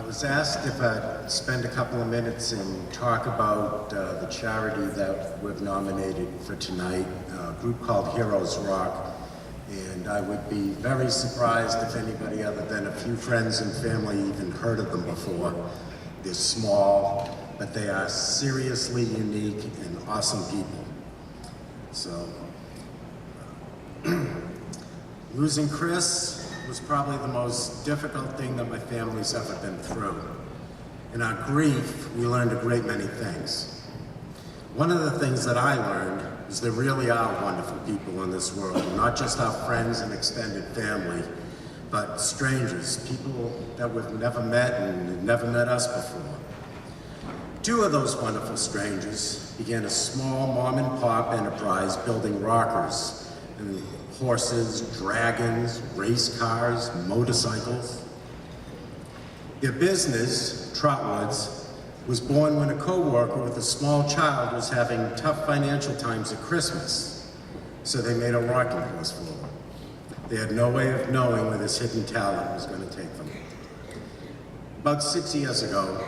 was asked if I'd spend a couple of minutes and talk about the charity that we've nominated for tonight, a group called Heroes Rock. And I would be very surprised if anybody other than a few friends and family even heard of them before. They're small, but they are seriously unique and awesome people. So, losing Chris was probably the most difficult thing that my family's ever been through. In our grief, we learned a great many things. One of the things that I learned is there really are wonderful people in this world, not just our friends and extended family, but strangers, people that we've never met and never met us before. Two of those wonderful strangers began a small mom and pop enterprise building rockers and horses, dragons, race cars, motorcycles. Their business, Trotwoods, was born when a co-worker with a small child was having tough financial times at Christmas, so they made a rocking horse for them. They had no way of knowing where this hidden talent was going to take them. About 6 years ago,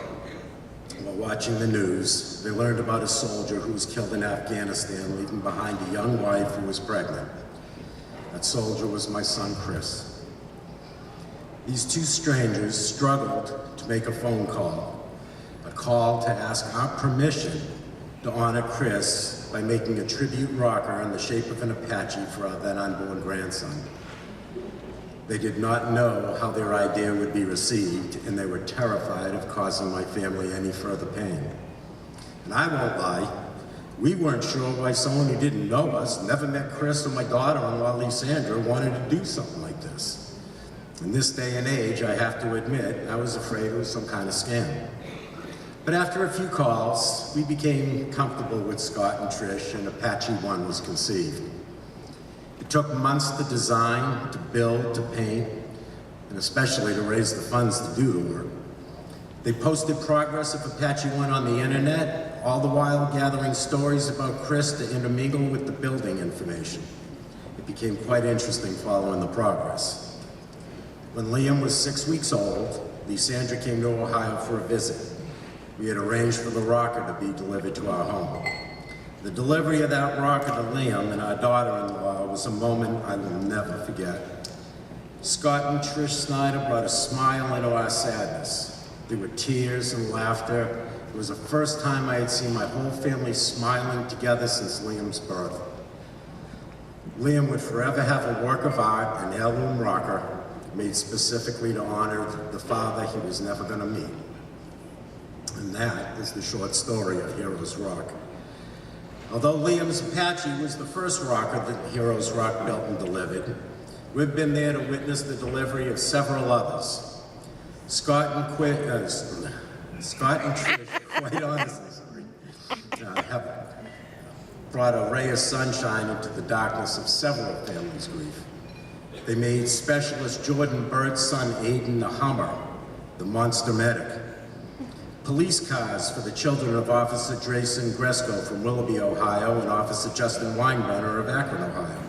while watching the news, they learned about a soldier who was killed in Afghanistan, leaving behind a young wife who was pregnant. That soldier was my son, Chris. These two strangers struggled to make a phone call, a call to ask our permission to honor Chris by making a tribute rocker in the shape of an Apache for our then unborn grandson. They did not know how their idea would be received, and they were terrified of causing my family any further pain. And I won't lie, we weren't sure why someone who didn't know us, never met Chris or my daughter-in-law, Lysandra, wanted to do something like this. In this day and age, I have to admit, I was afraid it was some kind of scam. But after a few calls, we became comfortable with Scott and Trish, and Apache 1 was conceived. It took months to design, to build, to paint, and especially to raise the funds to do the work. They posted progress of Apache 1 on the internet, all the while gathering stories about Chris to intermingle with the building information. It became quite interesting following the progress. When Liam was 6 weeks old, Lysandra came to Ohio for a visit. We had arranged for the rocker to be delivered to our home. The delivery of that rocker to Liam and our daughter-in-law was a moment I will never forget. Scott and Trish Snyder brought a smile into our sadness. There were tears and laughter. It was the first time I had seen my whole family smiling together since Liam's birth. Liam would forever have a work of art, an heirloom rocker, made specifically to honor the father he was never going to meet. And that is the short story of Heroes Rock. Although Liam's Apache was the first rocker that Heroes Rock built and delivered, we've been there to witness the delivery of several others. Scott and Trish, quite honestly, have brought a ray of sunshine into the darkness of several families' grief. They made Specialist Jordan Bird's son Aiden a Hummer, the monster medic. Police cars for the children of Officer Drayson Gresco from Willoughby, Ohio, and Officer Justin Weinbrenner of Akron, Ohio.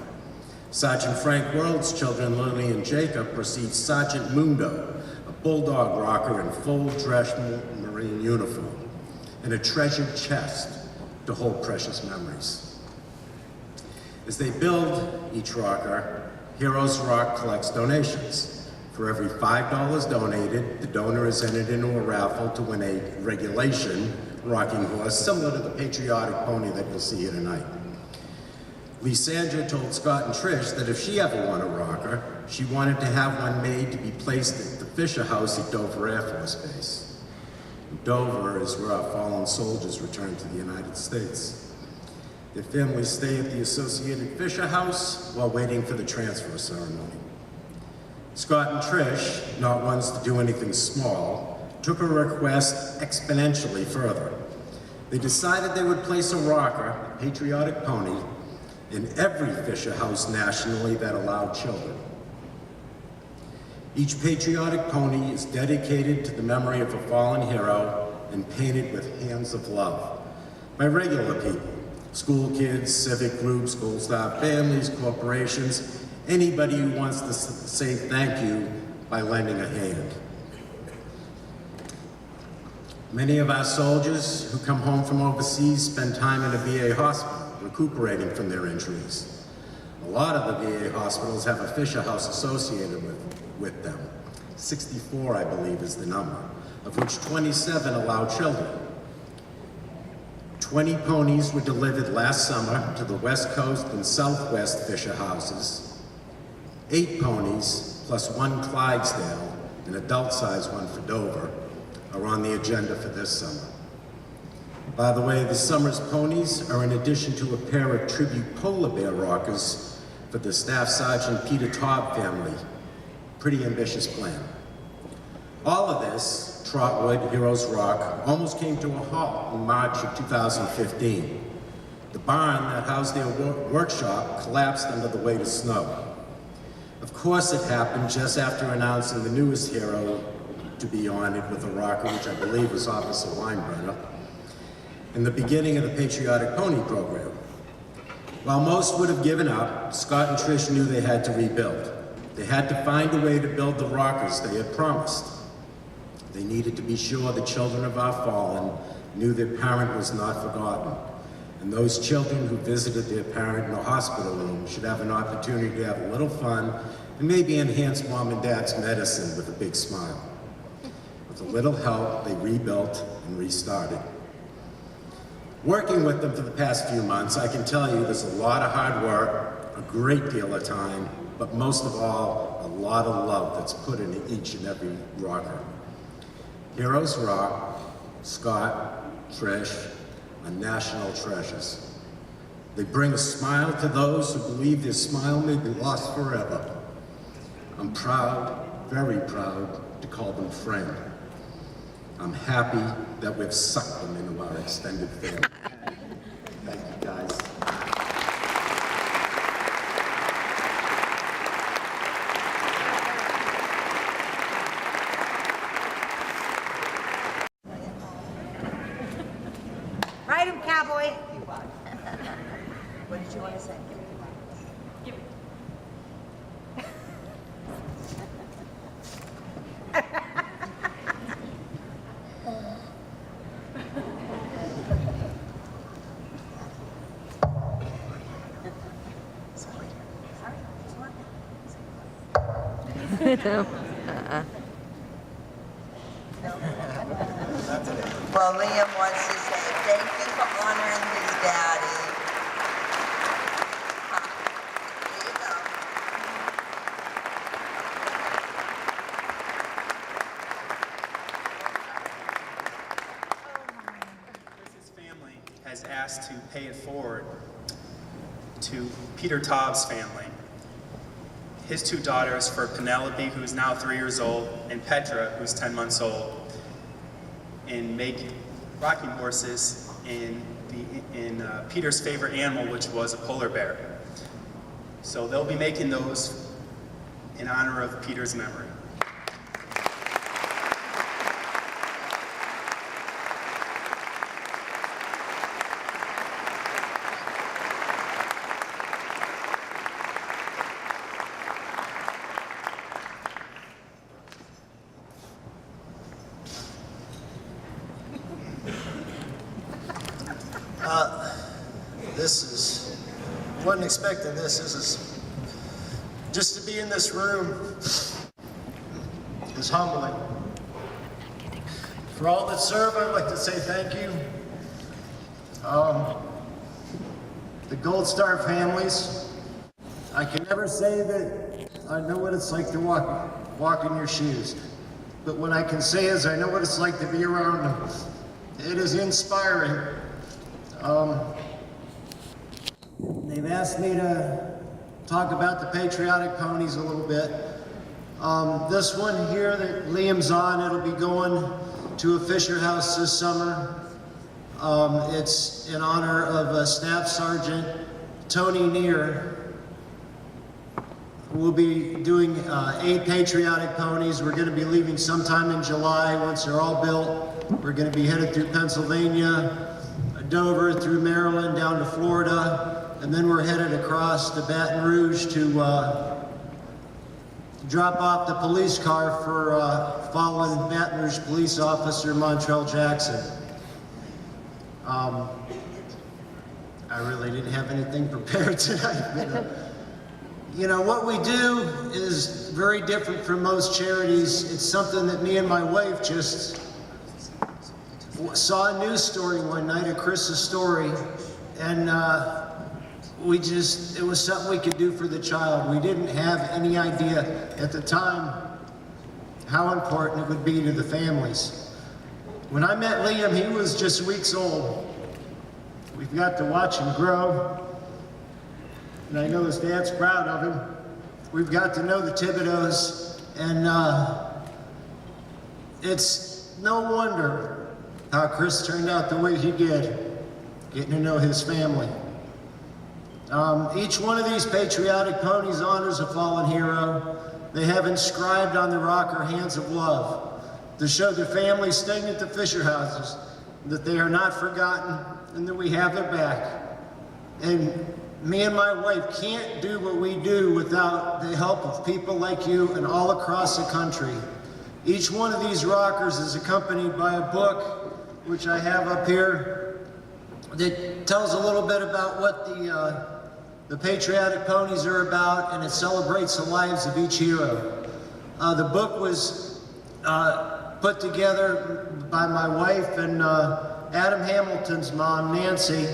Sergeant Frank World's children, Lily and Jacob, precede Sergeant Mundo, a bulldog rocker in full dress Marine uniform, and a treasured chest to hold precious memories. As they build each rocker, Heroes Rock collects donations. For every $5 donated, the donor is entered into a raffle to win a regulation rocking horse similar to the patriotic pony that you'll see here tonight. Lysandra told Scott and Trish that if she ever won a rocker, she wanted to have one made to be placed at the Fisher House at Dover Air Force Base. Dover is where our fallen soldiers returned to the United States. Their families stay at the Associated Fisher House while waiting for the transfer ceremony. Scott and Trish, not ones to do anything small, took a request exponentially further. They decided they would place a rocker, a patriotic pony, in every Fisher House nationally that allowed children. Each patriotic pony is dedicated to the memory of a fallen hero and painted with hands of love by regular people, school kids, civic groups, Gold Star families, corporations, anybody who wants to say thank you by lending a hand. Many of our soldiers who come home from overseas spend time in a VA hospital, recuperating from their injuries. A lot of the VA hospitals have a Fisher House associated with them. 64, I believe, is the number, of which 27 allow children. 20 ponies were delivered last summer to the West Coast and Southwest Fisher Houses. 8 ponies, plus 1 Clydesdale, an adult-sized one for Dover, are on the agenda for this summer. By the way, this summer's ponies are in addition to a pair of tribute polar bear rockers for the Staff Sergeant Peter Taub family. Pretty ambitious plan. All of this, Trotwood, Heroes Rock, almost came to a halt in March of 2015. The barn that housed their workshop collapsed under the weight of snow. Of course it happened just after announcing the newest hero to be honored with a rocker, which I believe was Officer Weinbrenner, in the beginning of the Patriotic Pony program. While most would have given up, Scott and Trish knew they had to rebuild. They had to find a way to build the rockers they had promised. They needed to be sure the children of our fallen knew their parent was not forgotten, and those children who visited their parent in a hospital room should have an opportunity to have a little fun and maybe enhance mom and dad's medicine with a big smile. With a little help, they rebuilt and restarted. Working with them for the past few months, I can tell you there's a lot of hard work, a great deal of time, but most of all, a lot of love that's put into each and every rocker. Heroes Rock, Scott, Trish, are national treasures. They bring a smile to those who believe their smile may be lost forever. I'm proud, very proud, to call them friend. I'm happy that we've sucked them into our extended family. Thank you, guys. Ride him, cowboy. What did you want to say? Give it. No. Well, Liam wants to say thank you for honoring his daddy. Here you go. Chris's family has asked to pay it forward to Peter Taub's family. His 2 daughters, for Penelope, who's now 3 years old, and Petra, who's 10 months old, and make rocking horses in Peter's favorite animal, which was a polar bear. So they'll be making those in honor of Peter's memory. Wasn't expecting this. This is just to be in this room is humbling. For all that serve, I'd like to say thank you. The Gold Star families, I can never say that I know what it's like to walk in your shoes, but what I can say is I know what it's like to be around them. It is inspiring. They've asked me to talk about the patriotic ponies a little bit. This one here that Liam's on, it'll be going to a Fisher House this summer. It's in honor of Staff Sergeant Tony Neer. We'll be doing 8 patriotic ponies. We're going to be leaving sometime in July. Once they're all built, we're going to be headed through Pennsylvania, Dover, through Maryland, down to Florida. And then we're headed across to Baton Rouge to drop off the police car for fallen Baton Rouge police officer Montrell Jackson. I really didn't have anything prepared tonight. But, you know, what we do is very different from most charities. It's something that me and my wife just saw a news story one night, a Chris's story, and it was something we could do for the child. We didn't have any idea at the time how important it would be to the families. When I met Liam, he was just weeks old. We've got to watch him grow, and I know his dad's proud of him. We've got to know the Thibodeaus, and it's no wonder how Chris turned out the way he did, getting to know his family. Each one of these patriotic ponies honors a fallen hero. They have inscribed on the rocker hands of love to show their families staying at the Fisher houses that they are not forgotten and that we have their back. And me and my wife can't do what we do without the help of people like you and all across the country. Each one of these rockers is accompanied by a book, which I have up here, that tells a little bit about what the patriotic ponies are about, and it celebrates the lives of each hero. The book was put together by my wife and Adam Hamilton's mom, Nancy,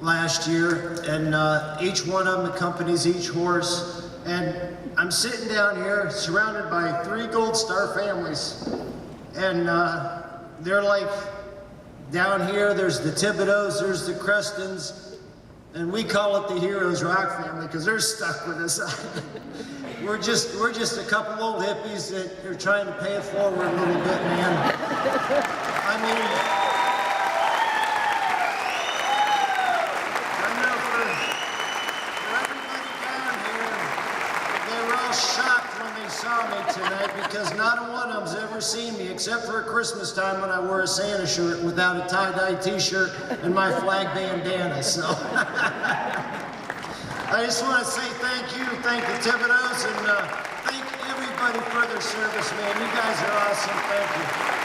last year, and each one of them accompanies each horse. And I'm sitting down here surrounded by 3 Gold Star families, and they're like, down here there's the Thibodeaus, there's the Crestons, and we call it the Heroes Rock family because they're stuck with us. We're just a couple old hippies that are trying to pay it forward a little bit, man. I mean, I know for everybody down here, they were all shocked when they saw me tonight because not one of them's ever seen me except for at Christmas time when I wore a Santa shirt without a tie-dye t-shirt and my flag bandana, so. I just want to say thank you, thank the Thibodeaus, and thank everybody for their service, man. You guys are awesome. Thank you.